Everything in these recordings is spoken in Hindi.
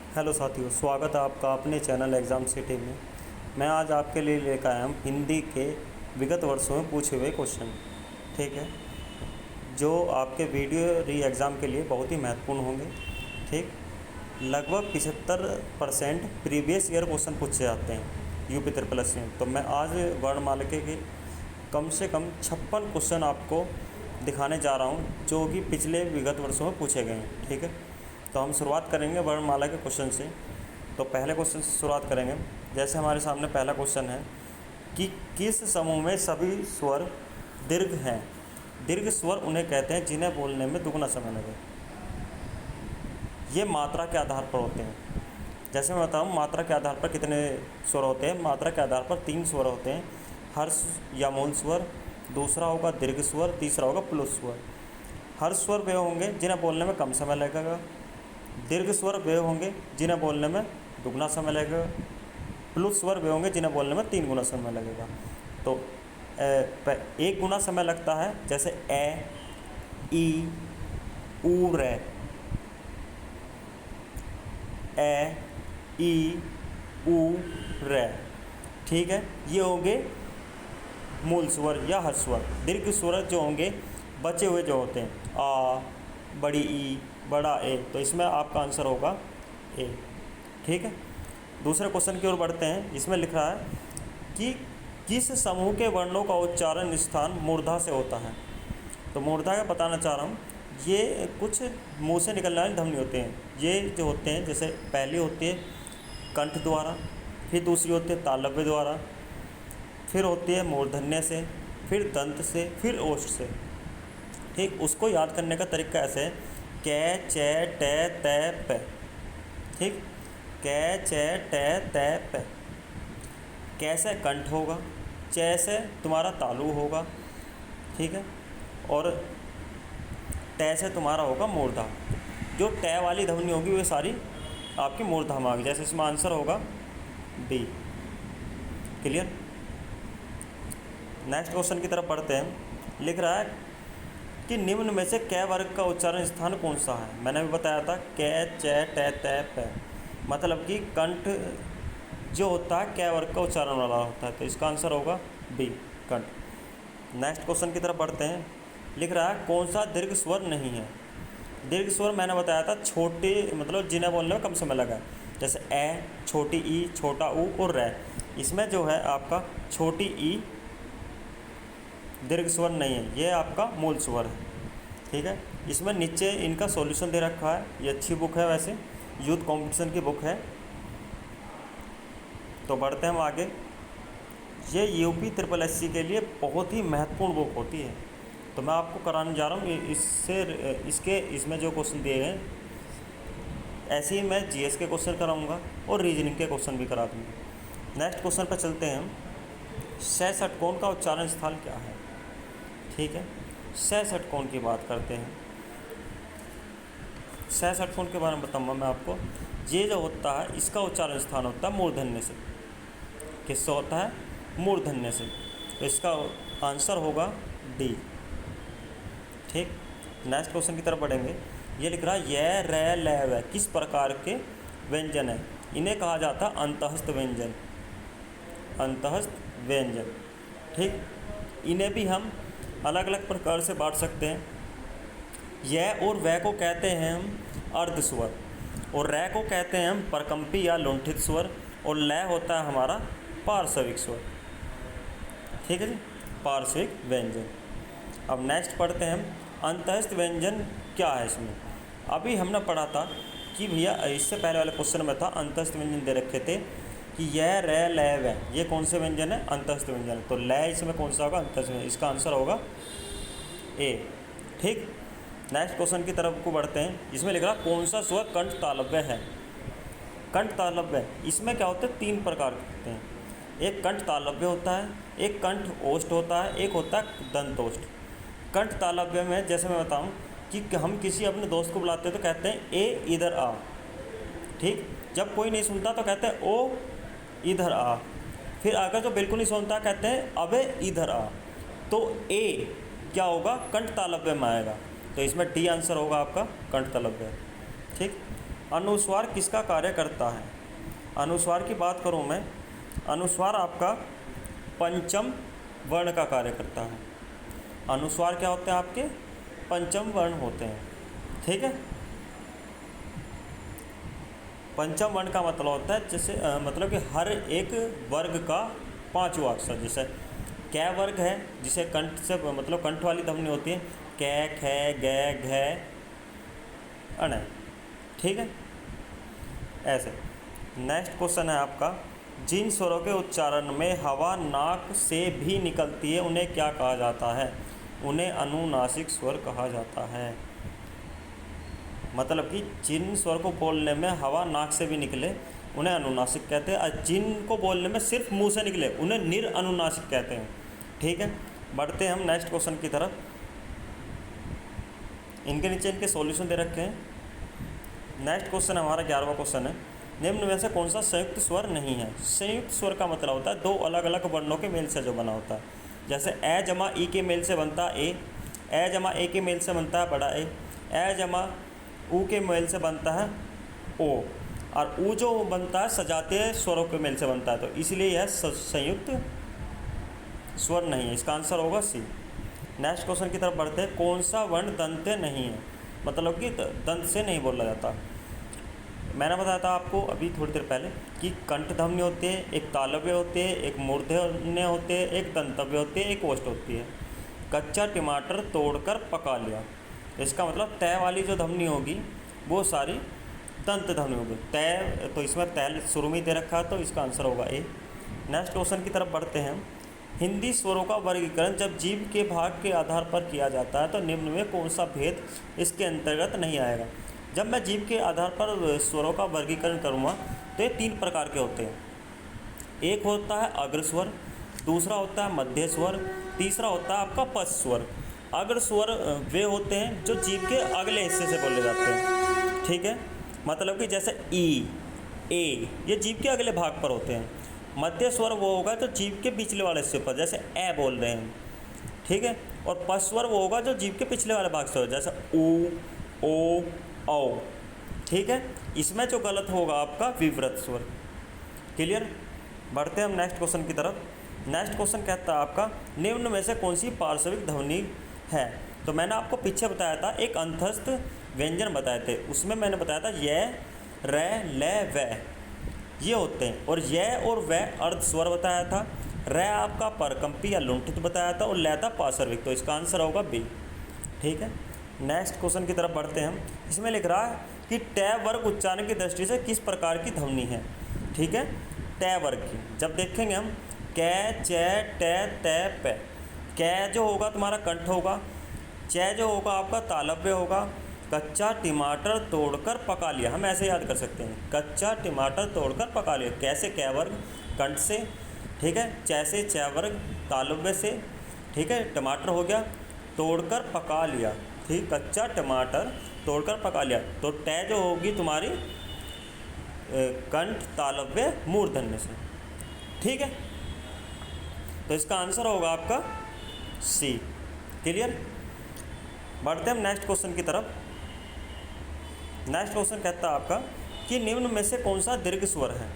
हेलो साथियों, स्वागत है आपका अपने चैनल एग्ज़ाम सिटी में। मैं आज आपके लिए लेकर आया हूँ हिंदी के विगत वर्षों में पूछे हुए क्वेश्चन। ठीक है, जो आपके वीडियो री एग्ज़ाम के लिए बहुत ही महत्वपूर्ण होंगे। ठीक, लगभग 75% प्रीवियस ईयर क्वेश्चन पूछे जाते हैं यूपी ट्रिपल एस में। तो मैं आज वर्णमाला के कम से कम 56 क्वेश्चन आपको दिखाने जा रहा हूँ जो कि पिछले विगत वर्षों में पूछे गए हैं। ठीक है, तो हम शुरुआत करेंगे वर्णमाला के क्वेश्चन से। तो पहले क्वेश्चन से शुरुआत करेंगे। जैसे हमारे सामने पहला क्वेश्चन है कि किस समूह में सभी स्वर दीर्घ हैं। दीर्घ स्वर उन्हें कहते हैं जिन्हें बोलने में दुगना समय लगे। ये मात्रा के आधार पर होते हैं। जैसे मैं बताऊँ मात्रा के आधार पर कितने स्वर होते हैं। मात्रा के आधार पर 3 स्वर होते हैं, हर्ष या मूल स्वर, दूसरा होगा दीर्घ स्वर, तीसरा होगा प्लुत स्वर। हर्ष स्वर वे होंगे जिन्हें बोलने में कम समय लगेगा। दीर्घ स्वर वे होंगे जिन्हें बोलने में दुगना समय लगेगा। प्लुत स्वर वे होंगे जिन्हें बोलने में 3 गुना समय लगेगा। तो 1 गुना समय लगता है, जैसे ए, ई, ऊ, रे। ए, ई, ऊ, रे। ठीक है, ये होंगे मूल स्वर या हर्ष स्वर। दीर्घ स्वर जो होंगे बचे हुए जो होते हैं, आ, बड़ी ई, बड़ा ए, तो इसमें आपका आंसर होगा ए। ठीक है, दूसरे क्वेश्चन की ओर बढ़ते हैं। इसमें लिख रहा है कि किस समूह के वर्णों का उच्चारण स्थान मूर्धा से होता है। तो मूर्धा का बताना चाह रहा हूँ, ये कुछ मुंह से निकलने वाले ध्वनि होते हैं। ये जो होते हैं, जैसे पहली होती है कंठ द्वारा, फिर दूसरी होती है तालव्य द्वारा, फिर होती है मूर्धन्य से, फिर दंत से, फिर ओष्ठ से। ठीक, उसको याद करने का तरीका ऐसे है, कै, चे, टे, ते, पे। ठीक, कै, चे, टे, ते, पे। कैसे कंठ होगा, चे से तुम्हारा तालु होगा। ठीक है, और टे से तुम्हारा होगा मूर्धा। जो टे वाली ध्वनि होगी वो सारी आपकी मूर्धा में आ गई। जैसे इसमें आंसर होगा बी। क्लियर। नेक्स्ट क्वेश्चन की तरफ बढ़ते हैं। लिख रहा है कि निम्न में से कै वर्ग का उच्चारण स्थान कौन सा है। मैंने भी बताया था कै, चे, टे, ते, पे, मतलब कि कंठ जो होता है कै वर्ग का उच्चारण वाला होता है। तो इसका आंसर होगा बी, कंठ। नेक्स्ट क्वेश्चन की तरफ बढ़ते हैं। लिख रहा है कौन सा दीर्घ स्वर नहीं है। दीर्घ स्वर मैंने बताया था छोटे, मतलब जिन्हें बोलने में कम समय लगा है, जैसे ए, छोटी ई, छोटा ऊ और रे। इसमें जो है आपका छोटी ई दीर्घ स्वर नहीं है, ये आपका मूल स्वर है। ठीक है, इसमें नीचे इनका सॉल्यूशन दे रखा है। ये अच्छी बुक है, वैसे यूथ कंपटीशन की बुक है। तो बढ़ते हैं हम आगे। ये यूपी ट्रिपल एससी के लिए बहुत ही महत्वपूर्ण बुक होती है। तो मैं आपको कराने जा रहा हूँ इसमें जो क्वेश्चन दिए हैं, ऐसे ही मैं जीएस के क्वेश्चन कराऊंगा और रीजनिंग के क्वेश्चन भी करा दूँगा। नेक्स्ट क्वेश्चन पर चलते हैं हम। सह षटकोण का उच्चारण स्थल क्या है। ठीक है, सह षटकोण की बात करते हैं। सह षटकोण के बारे में बताऊंगा मैं आपको। ये जो होता है इसका उच्चारण स्थान होता है मूर्धन्य से। किससे होता है? मूर्धन्य से। तो इसका आंसर होगा डी। ठीक, नेक्स्ट क्वेश्चन की तरफ बढ़ेंगे। ये लिख रहा है य, रे, ल, व किस प्रकार के व्यंजन है। इन्हें कहा जाता है अंतःस्थ व्यंजन। अंतःस्थ व्यंजन। ठीक, इन्हें भी हम अलग अलग प्रकार से बांट सकते हैं। यह और वह को कहते हैं हम अर्ध स्वर, और रे को कहते हैं हम परकंपी या लुंठित स्वर, और लय होता है हमारा पार्श्विक स्वर। ठीक है जी, पार्श्विक व्यंजन। अब नेक्स्ट पढ़ते हैं हम अंतःस्थ व्यंजन क्या है। इसमें अभी हमने पढ़ा था कि भैया इससे पहले वाले क्वेश्चन में था अंतःस्थ व्यंजन दे रखे थे कि यह, रे, ल, व ये कौन से व्यंजन है? अंतःस्थ व्यंजन। तो ल इसमें कौन सा होगा? अंतःस्थ व्यंजन। इसका आंसर होगा ए। ठीक, नेक्स्ट क्वेश्चन की तरफ को बढ़ते हैं। इसमें लिख रहा कौन सा स्वर कंठ तालव्य है। कंठ तालव्य, इसमें क्या होता है? 3 प्रकार के होते हैं। एक कंठ तालव्य होता है, एक कंठ ओष्ठ होता है, एक होता है दंत ओष्ठ। कंठ तालव्य में जैसे मैं बताऊं कि हम किसी अपने दोस्त को बुलाते हैं तो कहते हैं ए इधर आ। ठीक, जब कोई नहीं सुनता तो कहते हैं ओ इधर आ। फिर अगर जो बिल्कुल नहीं सुनता कहते हैं अबे इधर आ। तो ए क्या होगा? कंठ तालव्य में आएगा। तो इसमें डी आंसर होगा आपका कंठ तालव्य। ठीक, अनुस्वार किसका कार्य करता है? अनुस्वार की बात करूँ मैं, अनुस्वार आपका पंचम वर्ण का कार्य करता है। अनुस्वार क्या होते हैं आपके? पंचम वर्ण होते हैं, ठीक है। पंचम वर्ण का मतलब होता है जैसे मतलब कि हर एक वर्ग का पांचवा अक्षर। जैसे कै वर्ग है जिसे कंठ से मतलब कंठ वाली ध्वनि होती है, कै, खे, गे, घे, अण, ठीक है। ऐसे नेक्स्ट क्वेश्चन है आपका, जिन स्वरों के उच्चारण में हवा नाक से भी निकलती है उन्हें क्या कहा जाता है? उन्हें अनुनासिक स्वर कहा जाता है। मतलब कि जिन स्वर को बोलने में हवा नाक से भी निकले उन्हें अनुनासिक कहते हैं, और जिनको बोलने में सिर्फ मुंह से निकले उन्हें निरअनुनासिक कहते हैं, ठीक है। बढ़ते हैं हम नेक्स्ट क्वेश्चन की तरफ। इनके नीचे इनके सॉल्यूशन दे रखे हैं। नेक्स्ट क्वेश्चन हमारा 11वां क्वेश्चन है, निम्न में से कौन सा संयुक्त स्वर नहीं है? संयुक्त स्वर का मतलब होता है दो अलग अलग वर्णों के मेल से जो बना होता है। जैसे ए जमा ई के मेल से बनता है ए जमा ए के मेल से बनता है बड़ा ए जमा ऊ के मेल से बनता है ओ, और ऊ जो बनता है सजातीय स्वरों के मेल से बनता है, तो इसलिए यह संयुक्त स्वर नहीं है। इसका आंसर होगा सी। नेक्स्ट क्वेश्चन की तरफ बढ़ते हैं, कौन सा वर्ण दंत नहीं है? मतलब कि दंत से नहीं बोला जाता। मैंने बताया था आपको अभी थोड़ी देर पहले कि कंठ ध्वनि होती है, एक तालव्य होती है, एक मूर्धन्य होते हैं, एक दंतव्य होती है, एक ओष्ठ होती है। कच्चा टमाटर तोड़कर पका लिया, इसका मतलब तय वाली जो ध्वनि होगी वो सारी दंत ध्वनि होगी। तय, तो इसमें तय शुरू में दे रखा है, तो इसका आंसर होगा ए। नेक्स्ट क्वेश्चन की तरफ बढ़ते हैं, हिंदी स्वरों का वर्गीकरण जब जीभ के भाग के आधार पर किया जाता है तो निम्न में कौन सा भेद इसके अंतर्गत नहीं आएगा? जब मैं जीभ के आधार पर स्वरों का वर्गीकरण करूँगा तो ये 3 प्रकार के होते हैं। एक होता है अग्र स्वर, दूसरा होता है मध्य स्वर, तीसरा होता है आपका पश्च स्वर। अग्र स्वर वे होते हैं जो जीभ के अगले हिस्से से बोले जाते हैं, ठीक है। मतलब कि जैसे ई, ए, ये जीभ के अगले भाग पर होते हैं। मध्य स्वर वो होगा जो जीभ के पिछले वाले हिस्से पर, जैसे ए बोल रहे हैं, ठीक है। और पश्च स्वर वो होगा जो जीभ के पिछले वाले भाग से हो, जैसे ऊ, ओ, औ, ठीक है। इसमें जो गलत होगा आपका विव्रत स्वर। क्लियर? बढ़ते हैं हम नेक्स्ट क्वेश्चन की तरफ। नेक्स्ट क्वेश्चन कहता है आपका, निम्न में से कौन सी पार्श्विक ध्वनि है? तो मैंने आपको पीछे बताया था, एक अंतस्थ व्यंजन बताए थे, उसमें मैंने बताया था य, र, ल, व ये होते हैं, और य और व अर्ध स्वर बताया था, र आपका परकंपी या लुंठित बताया था, और ल था पार्श्विक। तो इसका आंसर होगा बी, ठीक है। नेक्स्ट क्वेश्चन की तरफ बढ़ते हैं हम। इसमें लिख रहा है कि टै वर्ग उच्चारण की दृष्टि से किस प्रकार की ध्वनि है? ठीक है, टै वर्ग की जब देखेंगे हम, कै, चै, टै, तै, पै। कै जो होगा तुम्हारा कंठ होगा, चै जो होगा आपका तालव्य होगा। कच्चा टमाटर तोड़कर पका लिया, हम ऐसे याद कर सकते हैं, कच्चा टमाटर तोड़कर पका लिया। कैसे? कै वर्ग कंठ से, ठीक है। चै से चै वर्ग तालव्य से, ठीक है। टमाटर हो गया, तोड़कर पका लिया, ठीक। कच्चा टमाटर तोड़कर पका लिया, तो टै जो होगी तुम्हारी कंठ तालव्य मूर्धन्य से, ठीक है। तो इसका आंसर होगा आपका सी। क्लियर? बढ़ते हम नेक्स्ट क्वेश्चन की तरफ। नेक्स्ट क्वेश्चन कहता है आपका कि निम्न में से कौन सा दीर्घ स्वर है?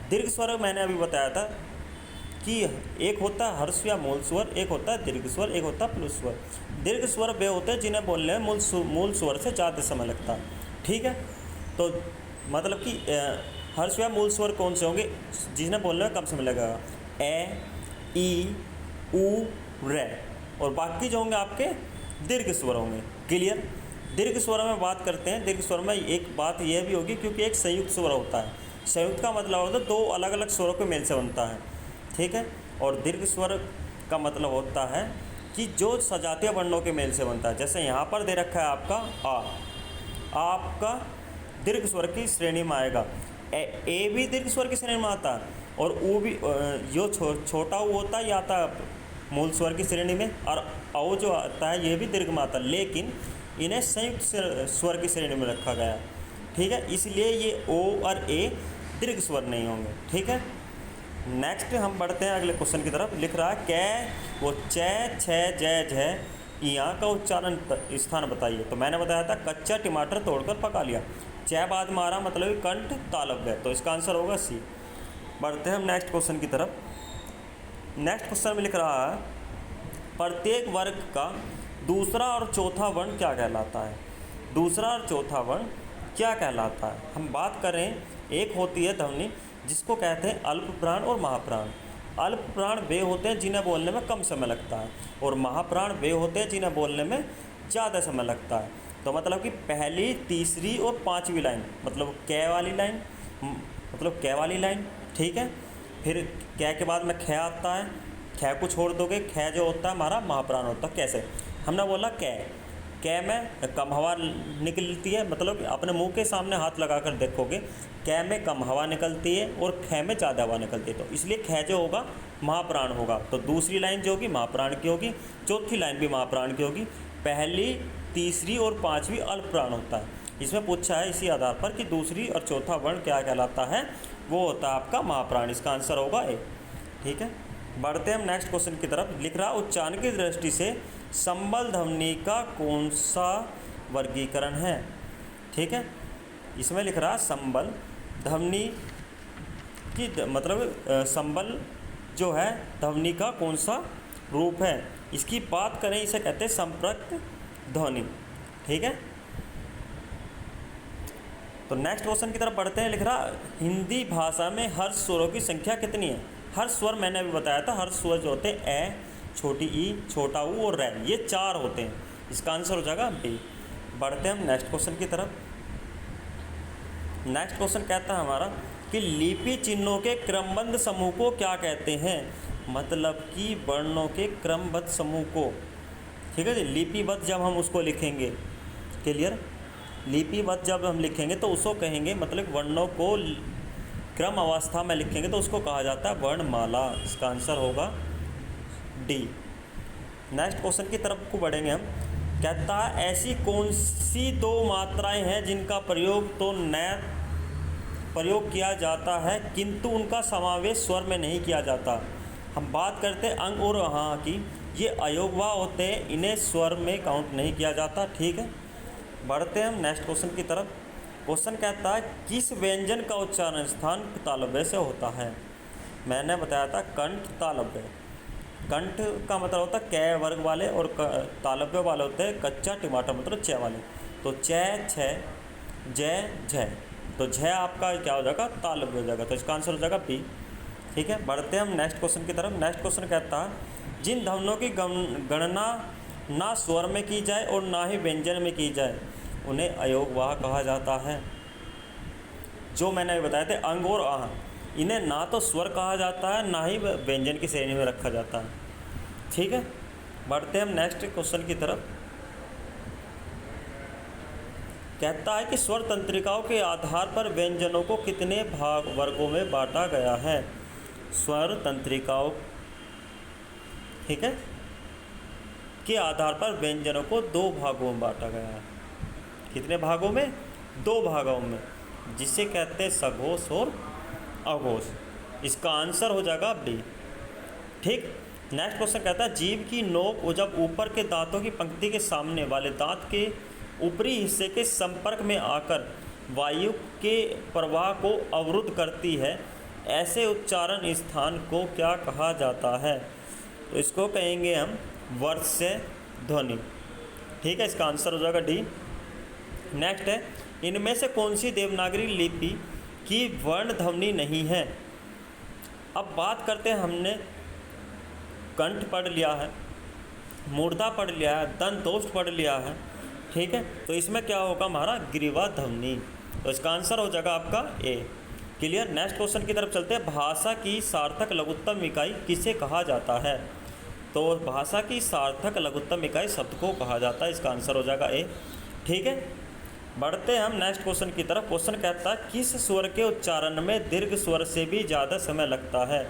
दीर्घ स्वर मैंने अभी बताया था कि एक होता है हर्ष या मूल स्वर, एक होता है दीर्घ स्वर, एक होता है प्लुत स्वर। दीर्घ स्वर वे होते हैं जिन्हें बोलने में मूल स्वर से ज़्यादा समय लगता है, ठीक है। तो मतलब कि हर्ष या मूल स्वर कौन से होंगे जिन्हें बोलने में कम समय लगेगा? ए, ई, ऊ, रे, और बाकी जो होंगे आपके दीर्घ स्वर होंगे। क्लियर? दीर्घ स्वर में बात करते हैं। दीर्घ स्वर में एक बात यह भी होगी क्योंकि एक संयुक्त स्वर होता है। संयुक्त का मतलब होता है दो अलग अलग स्वरों के मेल से बनता है, ठीक है। और दीर्घ स्वर का मतलब होता है कि जो सजातीय वर्णों के मेल से बनता है। जैसे यहाँ पर दे रखा है आपका आ, आपका दीर्घ स्वर की श्रेणी में आएगा। ए भी दीर्घ स्वर की श्रेणी में आता है, और ऊ भी जो छोटा ऊ होता है ये आता है मूल स्वर की श्रेणी में, और औ जो आता है ये भी दीर्घ में आता है, लेकिन इन्हें संयुक्त स्वर की श्रेणी में रखा गया है, ठीक है। इसलिए ये ओ और ए दीर्घ स्वर नहीं होंगे, ठीक है। नेक्स्ट हम बढ़ते हैं अगले क्वेश्चन की तरफ। लिख रहा है कै, वो चै, छै, जै, झै यहाँ का उच्चारण स्थान बताइए। तो मैंने बताया था कच्चा टमाटर तोड़कर पका लिया। च बाद में आ रहा मतलब कंठ तालव्य, तो इसका आंसर होगा सी। बढ़ते हैं हम नेक्स्ट क्वेश्चन की तरफ। नेक्स्ट क्वेश्चन में लिख रहा है प्रत्येक वर्ग का दूसरा और चौथा वर्ण क्या कहलाता है। दूसरा और चौथा वर्ण क्या कहलाता है। हम बात करें, एक होती है ध्वनि जिसको कहते हैं अल्प प्राण और महाप्राण। अल्प प्राण वे होते हैं जिन्हें बोलने में कम समय लगता है, और महाप्राण वे होते हैं जिन्हें बोलने में ज़्यादा समय लगता है। तो मतलब कि पहली, तीसरी और पांचवी लाइन मतलब कै वाली लाइन, मतलब कै वाली लाइन, ठीक है। फिर कै के बाद में ख आता है, ख को छोड़ दोगे, ख जो होता है हमारा महाप्राण होता है। कैसे, हमने बोला कै, कै में कम हवा निकलती है, मतलब अपने मुंह के सामने हाथ लगाकर देखोगे, कै में कम हवा निकलती है और ख में ज़्यादा हवा निकलती है, तो इसलिए ख जो होगा महाप्राण होगा। तो दूसरी लाइन जो होगी महाप्राण की होगी, चौथी लाइन भी महाप्राण की होगी, पहली, तीसरी और पांचवी अल्प प्राण होता है। इसमें पूछा है इसी आधार पर कि दूसरी और चौथा वर्ण क्या कहलाता है, वो होता है आपका महाप्राण। इसका आंसर होगा ए, ठीक है। बढ़ते हैं हम नेक्स्ट क्वेश्चन की तरफ। लिख रहा उच्चारण की दृष्टि से संबल ध्वनि का कौन सा वर्गीकरण है, ठीक है। इसमें लिख रहा संबल ध्वनि की मतलब संबल जो है ध्वनि का कौन सा रूप है। इसकी बात करें, इसे कहते हैं संपर्क ध्वनि, ठीक है। तो नेक्स्ट क्वेश्चन की तरफ बढ़ते हैं। लिख रहा हिंदी भाषा में हर्ष स्वरों की संख्या कितनी है। हर्ष स्वर मैंने अभी बताया था, हर्ष स्वर जो होते हैं ए, छोटी ई, छोटा ऊ और रै, ये 4 होते हैं। इसका आंसर हो जाएगा बी। बढ़ते हैं हम नेक्स्ट क्वेश्चन की तरफ। नेक्स्ट क्वेश्चन कहता है हमारा कि लिपि चिन्हों के क्रमबद्ध समूह को क्या कहते हैं। मतलब कि वर्णों के क्रमबद्ध समूह को, ठीक है जी। लिपिबद्ध जब हम उसको लिखेंगे, क्लियर, लिपिबद्ध जब हम लिखेंगे तो उसको कहेंगे, मतलब वर्णों को क्रम अवस्था में लिखेंगे तो उसको कहा जाता है वर्णमाला। इसका आंसर होगा डी। नेक्स्ट क्वेश्चन की तरफ को बढ़ेंगे हम। कहता है ऐसी कौन सी 2 मात्राएं हैं जिनका प्रयोग किया जाता है किंतु उनका समावेश स्वर में नहीं किया जाता। हम बात करते हैं अंग और हाँ की, ये अयोगवा होते हैं, इन्हें स्वर में काउंट नहीं किया जाता, ठीक है। बढ़ते हैं हम नेक्स्ट क्वेश्चन की तरफ। क्वेश्चन कहता है किस व्यंजन का उच्चारण स्थान तालव्य से होता है। मैंने बताया था कंठ तालव्य। कंठ का मतलब होता है कै वर्ग वाले और तालव्य वाले होते हैं कच्चा टमाटर मतलब च वाले। तो च, छ, जय, झ, तो झ आपका क्या हो जाएगा, तालव्य हो जाएगा। तो इसका आंसर हो जाएगा बी, ठीक है। बढ़ते हैं हम नेक्स्ट क्वेश्चन की तरफ। नेक्स्ट क्वेश्चन कहता है जिन ध्वनियों की गणना ना स्वर में की जाए और ना ही व्यंजन में की जाए उन्हें अयोगवाह कहा जाता है। जो मैंने बताया थे अंग और आह, इन्हें ना तो स्वर कहा जाता है ना ही व्यंजन की श्रेणी में रखा जाता है, ठीक है। बढ़ते हैं हम नेक्स्ट क्वेश्चन की तरफ। कहता है कि स्वर तंत्रिकाओं के आधार पर व्यंजनों को कितने वर्गों में बांटा गया है। स्वर तंत्रिकाओं, ठीक है, के आधार पर व्यंजनों को 2 भागों में बांटा गया है। कितने भागों में, 2 भागों में, जिसे कहते हैं सघोष और अघोष। इसका आंसर हो जाएगा बी, ठीक। नेक्स्ट क्वेश्चन कहता है जीभ की नोक जब ऊपर के दांतों की पंक्ति के सामने वाले दांत के ऊपरी हिस्से के संपर्क में आकर वायु के प्रवाह को अवरुद्ध करती है, ऐसे उच्चारण स्थान को क्या कहा जाता है। तो इसको कहेंगे हम वर्ष्य ध्वनि, ठीक है। इसका आंसर हो जाएगा डी। नेक्स्ट है इनमें से कौन सी देवनागरी लिपि की वर्ण ध्वनि नहीं है। अब बात करते हैं, हमने कंठ पढ़ लिया है, मूर्धा पढ़ लिया है, दंतोष्ठ पढ़ लिया है, ठीक है। तो इसमें क्या होगा हमारा ग्रीवा ध्वनि। तो इसका आंसर हो जाएगा आपका ए, क्लियर। नेक्स्ट क्वेश्चन की तरफ चलते हैं। भाषा की सार्थक लघुत्तम इकाई किसे कहा जाता है। तो भाषा की सार्थक लघुत्तम इकाई शब्द को कहा जाता है। इसका आंसर हो जाएगा ए, ठीक है। बढ़ते हैं हम नेक्स्ट क्वेश्चन की तरफ। क्वेश्चन कहता है किस स्वर के उच्चारण में दीर्घ स्वर से भी ज़्यादा समय लगता है।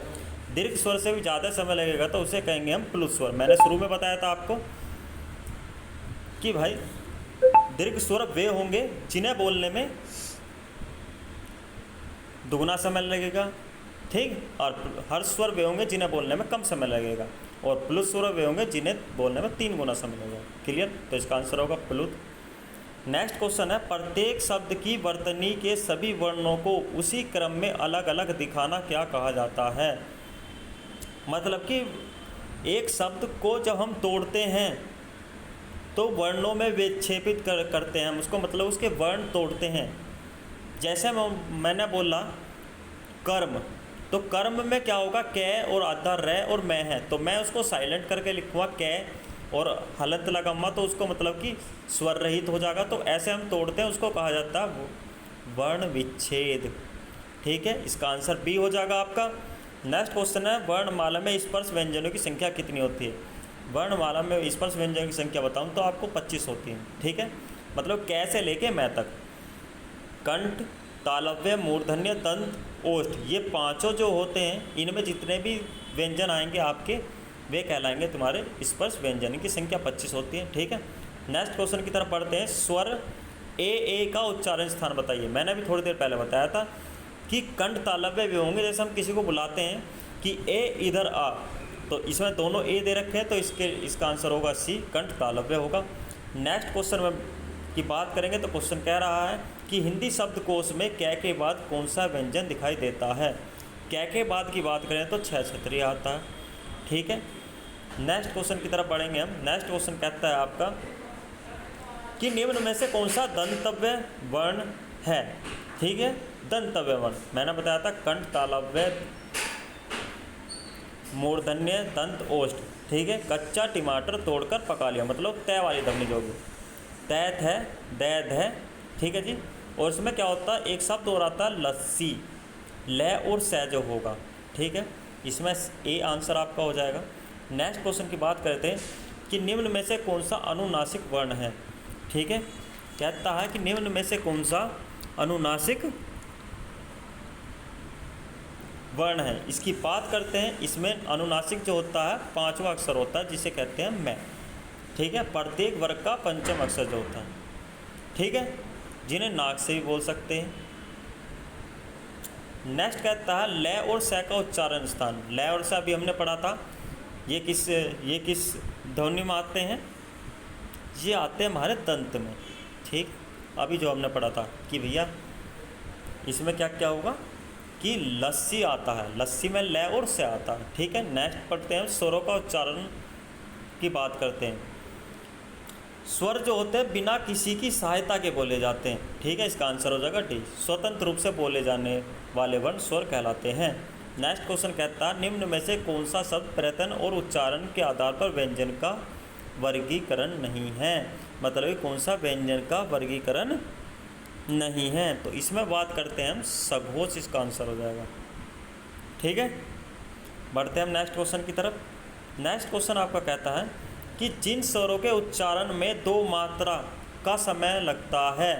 दीर्घ स्वर से भी ज़्यादा समय लगेगा तो उसे कहेंगे हम प्लुत स्वर। मैंने शुरू में बताया था आपको कि भाई दीर्घ स्वर वे होंगे जिन्हें बोलने में दुगना समय लगेगा, ठीक, और हर्ष स्वर वे होंगे जिन्हें बोलने में कम समय लगेगा, और प्लुत स्वर वे होंगे जिन्हें बोलने में 3 गुना समय लगेगा, क्लियर। तो इसका आंसर होगा प्लुत। नेक्स्ट क्वेश्चन है, प्रत्येक शब्द की वर्तनी के सभी वर्णों को उसी क्रम में अलग अलग दिखाना क्या कहा जाता है। मतलब कि एक शब्द को जब हम तोड़ते हैं तो वर्णों में विक्षेपित करते हैं हम उसको, मतलब उसके वर्ण तोड़ते हैं। जैसे मैंने बोला कर्म, तो कर्म में क्या होगा, कै और आधा रे और मैं है, तो मैं उसको साइलेंट करके लिखूँगा कै और हलंत लगाऊंगा तो उसको मतलब कि स्वर रहित हो जाएगा। तो ऐसे हम तोड़ते हैं, उसको कहा जाता है वर्ण विच्छेद। ठीक है, इसका आंसर बी हो जाएगा आपका। नेक्स्ट क्वेश्चन है, वर्णमाला में स्पर्श व्यंजनों की संख्या कितनी होती है। वर्णमाला में स्पर्श व्यंजनों की संख्या बताऊं तो आपको 25 होती है। ठीक है, मतलब कैसे लेके मैं तक, कंठ, तालव्य, मूर्धन्य, दंत, ओष्ठ, ये पांचों जो होते हैं इनमें जितने भी व्यंजन आएंगे आपके वे कहलाएंगे तुम्हारे स्पर्श व्यंजन की संख्या 25 होती है। ठीक है, नेक्स्ट क्वेश्चन की तरफ पढ़ते हैं। स्वर ए का उच्चारण स्थान बताइए। मैंने भी थोड़ी देर पहले बताया था कि कंठ तालव्य भी होंगे। जैसे हम किसी को बुलाते हैं कि ए इधर आ, तो इसमें दोनों ए दे रखे हैं, तो इसका आंसर होगा सी, कंठ तालव्य होगा। नेक्स्ट क्वेश्चन में की बात करेंगे तो क्वेश्चन कह रहा है कि हिंदी शब्दकोश में कै के बाद कौन सा व्यंजन दिखाई देता है। कै के बाद की बात करें तो छह छतरी आता है। ठीक है, नेक्स्ट क्वेश्चन की तरफ बढ़ेंगे हम। नेक्स्ट क्वेश्चन कहता है आपका कि निम्न में से कौन सा दंतव्य वर्ण है। ठीक है, दंतव्य वर्ण मैंने बताया था कंठ, तालव्य, मूर्धन्य, दंत, ओष्ठ। ठीक है, कच्चा टमाटर तोड़कर पका लिया, मतलब तय वाली ध्वनि जो भी, तैत है, दैद है। ठीक है जी, और इसमें क्या होता है, एक शब्द और आता है लस्सी, लय और सह जो होगा। ठीक है, इसमें ए आंसर आपका हो जाएगा। नेक्स्ट क्वेश्चन की बात करते हैं कि निम्न में से कौन सा अनुनासिक वर्ण है। ठीक है, कहता है कि निम्न में से कौन सा अनुनासिक वर्ण है। इसकी बात करते हैं। इसमें अनुनासिक जो होता है पांचवा अक्षर होता है जिसे कहते हैं मैं। ठीक है, प्रत्येक वर्ग का पंचम अक्षर जो होता है। ठीक है, जिन्हें नाक से भी बोल सकते हैं। नेक्स्ट कहता है लय और सह का उच्चारण स्थान। लय और सह अभी हमने पढ़ा था, ये किस ध्वनि में आते हैं, ये आते हैं हमारे दंत में। ठीक, अभी जो हमने पढ़ा था कि भैया इसमें क्या क्या होगा कि लस्सी आता है, लस्सी में लय और सह आता है। ठीक है, नेक्स्ट पढ़ते हैं स्वरों का उच्चारण की बात करते हैं। स्वर जो होते हैं बिना किसी की सहायता के बोले जाते हैं। ठीक है, इसका आंसर हो जाएगा डी, स्वतंत्र रूप से बोले जाने वाले वर्ण स्वर कहलाते हैं। नेक्स्ट क्वेश्चन कहता है निम्न में से कौन सा शब्द प्रयत्न और उच्चारण के आधार पर व्यंजन का वर्गीकरण नहीं है। मतलब कौन सा व्यंजन का वर्गीकरण नहीं है, तो इसमें बात करते हैं हम सघोष, इसका आंसर हो जाएगा। ठीक है, बढ़ते हैं हम नेक्स्ट क्वेश्चन की तरफ। नेक्स्ट क्वेश्चन आपका कहता है कि जिन स्वरों के उच्चारण में दो मात्रा का समय लगता है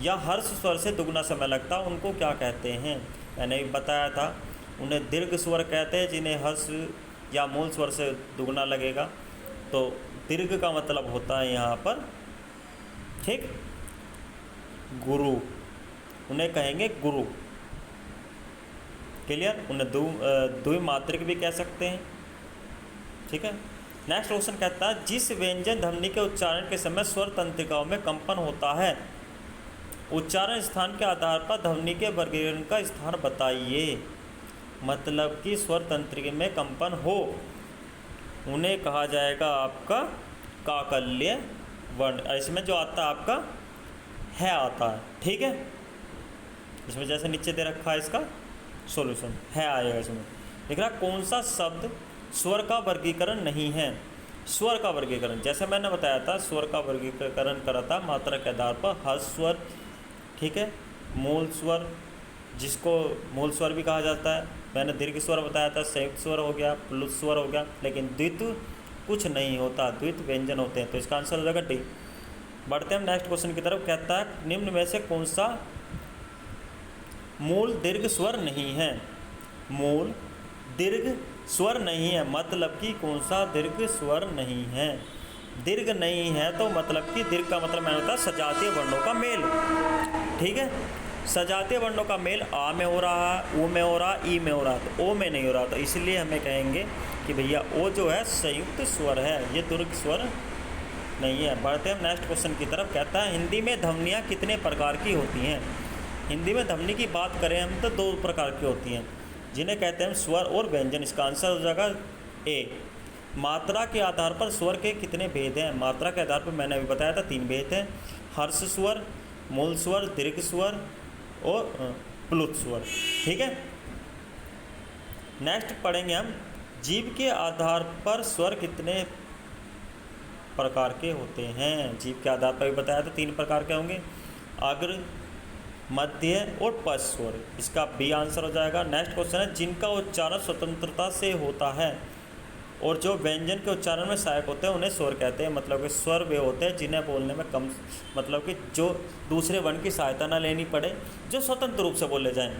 या हर्ष स्वर से दुगना समय लगता है उनको क्या कहते हैं। मैंने भी बताया था, उन्हें दीर्घ स्वर कहते हैं जिन्हें हर्ष या मूल स्वर से दुगना लगेगा। तो दीर्घ का मतलब होता है यहाँ पर, ठीक, गुरु, उन्हें कहेंगे गुरु। क्लियर, उन्हें द्विमात्रिक भी कह सकते हैं। ठीक है, नेक्स्ट क्वेश्चन कहता है जिस व्यंजन ध्वनि के उच्चारण के समय स्वर तंत्रिकाओं में कंपन होता है उच्चारण स्थान के आधार पर ध्वनि के वर्गीकरण का स्थान बताइए। मतलब कि स्वर तंत्रिका में कंपन हो उन्हें कहा जाएगा आपका काकल्य वर्ण। इसमें जो आता है आपका है आता है। ठीक है, इसमें जैसे नीचे दे रखा है इसका सॉल्यूशन है आएगा। इसमें लिख रहा कौन सा शब्द स्वर का वर्गीकरण नहीं है। स्वर का वर्गीकरण जैसे मैंने बताया था, स्वर का वर्गीकरण करा था मात्रा के आधार पर हर्ष स्वर, ठीक है, मूल स्वर जिसको मूल स्वर भी कहा जाता है, मैंने दीर्घ स्वर बताया था, संयुक्त स्वर हो गया, प्लुत स्वर हो गया, लेकिन द्वित कुछ नहीं होता, द्वित व्यंजन होते हैं। तो इसका आंसर हो जाएगा डी। बढ़ते हैं नेक्स्ट क्वेश्चन की तरफ। कहता है निम्न में से कौन सा मूल दीर्घ स्वर नहीं है। मूल दीर्घ स्वर नहीं है मतलब कि कौन सा दीर्घ स्वर नहीं है। दीर्घ नहीं है तो मतलब कि दीर्घ का मतलब मैंने बताया सजातीय वर्णों का मेल। ठीक है, सजातीय वर्णों का मेल आ में हो रहा है, ऊ में हो रहा है, ई में हो रहा है, तो ओ में नहीं हो रहा। तो इसलिए हमें कहेंगे कि भैया ओ जो है संयुक्त स्वर है, ये दीर्घ स्वर नहीं है। बढ़ते हैं नेक्स्ट क्वेश्चन की तरफ। कहता है हिंदी में ध्वनियाँ कितने प्रकार की होती हैं। हिंदी में ध्वनि की बात करें हम तो 2 प्रकार की होती हैं, जिन्हें कहते हैं स्वर और व्यंजन। इसका आंसर हो जाएगा ए। मात्रा के आधार पर स्वर के कितने भेद हैं। मात्रा के आधार पर मैंने अभी बताया था 3 भेद हैं, हर्ष स्वर, मूल स्वर, दीर्घ स्वर और प्लुत स्वर। ठीक है, नेक्स्ट पढ़ेंगे हम जीभ के आधार पर स्वर कितने प्रकार के होते हैं। जीभ के आधार पर भी बताया था 3 प्रकार के होंगे, अग्र, मध्य और पश्च स्वर। इसका बी आंसर हो जाएगा। नेक्स्ट क्वेश्चन है जिनका उच्चारण स्वतंत्रता से होता है और जो व्यंजन के उच्चारण में सहायक होते हैं उन्हें स्वर कहते हैं। मतलब कि स्वर वे होते हैं जिन्हें बोलने में कम, मतलब कि जो दूसरे वर्ण की सहायता ना लेनी पड़े, जो स्वतंत्र रूप से बोले जाएं,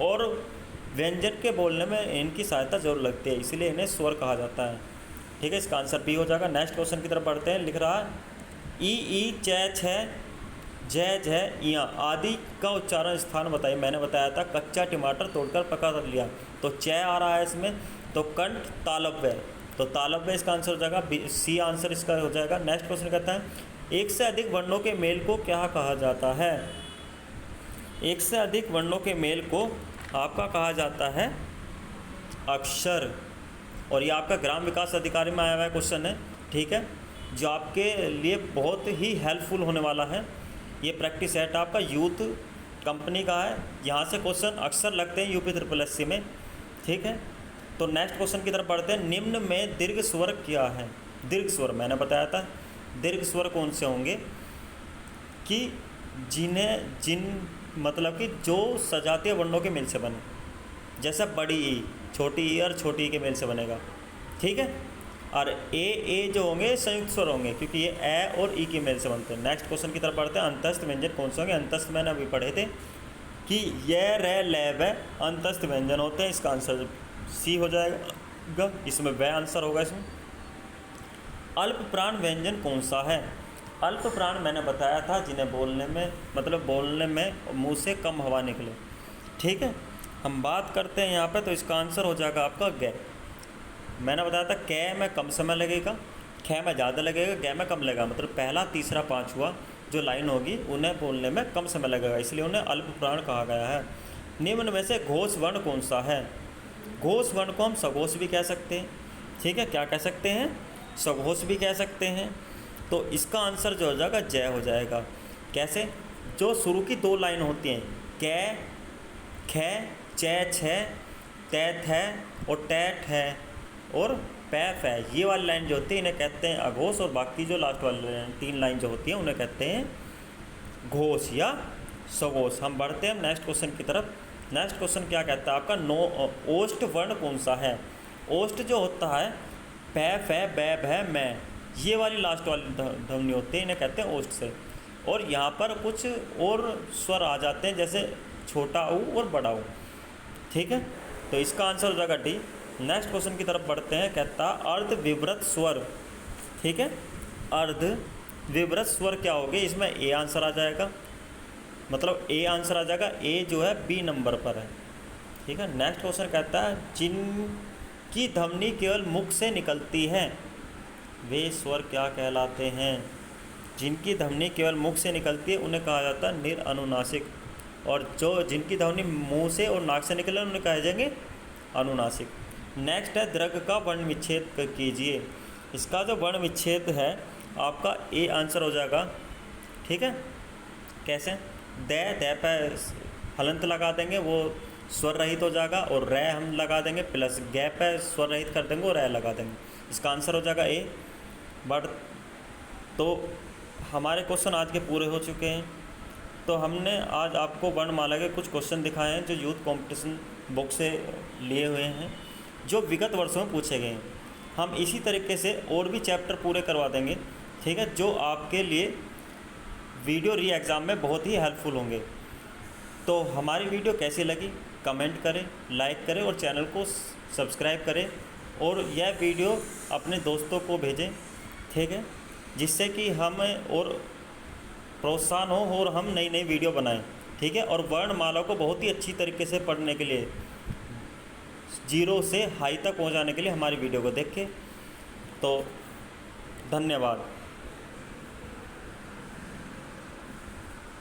और व्यंजन के बोलने में इनकी सहायता जरूर लगती है, इसलिए इन्हें स्वर कहा जाता है। ठीक है, इसका आंसर बी हो जाएगा। नेक्स्ट क्वेश्चन की तरफ बढ़ते हैं। लिख रहा है ई चै छ जय जय इया आदि का उच्चारण स्थान बताइए। मैंने बताया था कच्चा टमाटर तोड़कर पका कर लिया, तो चय आ रहा है इसमें, तो कंठ तालव्य, तो तालव्य इसका आंसर हो जाएगा। सी आंसर इसका हो जाएगा। नेक्स्ट क्वेश्चन कहता है एक से अधिक वर्णों के मेल को क्या कहा जाता है। एक से अधिक वर्णों के मेल को आपका कहा जाता है अक्षर, और ये आपका ग्राम विकास अधिकारी में आया हुआ क्वेश्चन है। ठीक है, जो आपके लिए बहुत ही हेल्पफुल होने वाला है। ये प्रैक्टिस सेट आपका यूथ कंपनी का है, यहाँ से क्वेश्चन अक्सर लगते हैं यूपी SSC में। ठीक है, तो नेक्स्ट क्वेश्चन की तरफ बढ़ते हैं। निम्न में दीर्घ स्वर क्या है। दीर्घ स्वर मैंने बताया था, दीर्घ स्वर कौन से होंगे कि जिन मतलब कि जो सजातीय वर्णों के मेल से बने, जैसे बड़ी ई, छोटी ई और छोटी ई के मेल से बनेगा। ठीक है, और ए जो होंगे संयुक्त स्वर होंगे, क्योंकि ये ए और ई के मेल से बनते हैं। नेक्स्ट क्वेश्चन की तरफ बढ़ते हैं। अंतस्थ व्यंजन कौन से होंगे। अंतस्थ मैंने अभी पढ़े थे कि ये रे ले व अंतस्थ व्यंजन होते हैं। इसका आंसर सी हो जाएगा, इसमें वह आंसर होगा। इसमें अल्प प्राण व्यंजन कौन सा है। अल्प प्राण मैंने बताया था जिन्हें बोलने में, मतलब बोलने में मुंह से कम हवा निकले। ठीक है, हम बात करते हैं यहाँ पे, तो इसका आंसर हो जाएगा आपका ग। मैंने बताया था कै में कम समय लगेगा, ख में ज़्यादा लगेगा, ग में कम लगेगा। मतलब पहला, तीसरा, पाँचवा जो लाइन होगी उन्हें बोलने में कम समय लगेगा, इसलिए उन्हें अल्प प्राण कहा गया है। निम्न में से घोष वर्ण कौन सा है। घोष वर्ण को हम सघोष भी कह सकते हैं। ठीक है, क्या कह सकते हैं, सघोष भी कह सकते हैं। तो इसका आंसर जो हो जाएगा जय हो जाएगा। कैसे, जो शुरू की 2 लाइन होती हैं कै, ख, चै, छ, तै, थ और टैट है और पैफ है, ये वाली लाइन जो होती है इन्हें कहते हैं अघोष, और बाकी जो लास्ट वाली 3 लाइन जो होती हैं उन्हें कहते हैं घोष या सघोष। हम बढ़ते हैं नेक्स्ट क्वेश्चन की तरफ। नेक्स्ट क्वेश्चन क्या कहता है आपका ओष्ठ वर्ण कौन सा है। ओष्ठ जो होता है पैफ है, बैब है, मैं, ये वाली लास्ट वाली ध्वनि होती है, इन्हें कहते हैं ओष्ठ से। और यहाँ पर कुछ और स्वर आ जाते हैं, जैसे छोटा ऊ और बड़ा ऊ। ठीक है, तो इसका आंसर हो जाएगा डी। नेक्स्ट क्वेश्चन की तरफ बढ़ते हैं। कहता अर्ध विवृत स्वर। ठीक है, अर्ध विवृत स्वर क्या होंगे, इसमें ए आंसर आ जाएगा, मतलब ए आंसर आ जाएगा। ए जो है बी नंबर पर है। ठीक है, नेक्स्ट क्वेश्चन कहता है जिनकी ध्वनि केवल मुख से निकलती है वे स्वर क्या कहलाते हैं। जिनकी ध्वनि केवल मुख से निकलती है उन्हें कहा जाता है निरअनुनासिक, और जो जिनकी ध्वनि मुंह से और नाक से निकले उन्हें कहे जाएंगे अनुनासिक। नेक्स्ट है दीर्घ का वर्ण विच्छेद कीजिए। इसका जो वर्ण विच्छेद है आपका ए आंसर हो जाएगा। ठीक है, कैसे, द पर हलंत लगा देंगे, वो स्वर रहित हो जाएगा, और रै हम लगा देंगे प्लस ग पे स्वर रहित कर देंगे और रै लगा देंगे। इसका आंसर हो जाएगा ए। बट तो हमारे क्वेश्चन आज के पूरे हो चुके हैं। तो हमने आज आपको वर्णमाला के कुछ क्वेश्चन दिखाए हैं जो यूथ कंपटीशन बुक से लिए हुए हैं, जो विगत वर्षों में पूछे गए हैं। हम इसी तरीके से और भी चैप्टर पूरे करवा देंगे। ठीक है, जो आपके लिए वीडियो री एग्ज़ाम में बहुत ही हेल्पफुल होंगे। तो हमारी वीडियो कैसी लगी कमेंट करें, लाइक करें और चैनल को सब्सक्राइब करें, और यह वीडियो अपने दोस्तों को भेजें। ठीक है, जिससे कि हमें और प्रोत्साहन हो और हम नई नई वीडियो बनाएं। ठीक है, और वर्णमाला को बहुत ही अच्छी तरीके से पढ़ने के लिए, 0 से हाई तक पहुंचाने के लिए हमारी वीडियो को देखें। तो धन्यवाद।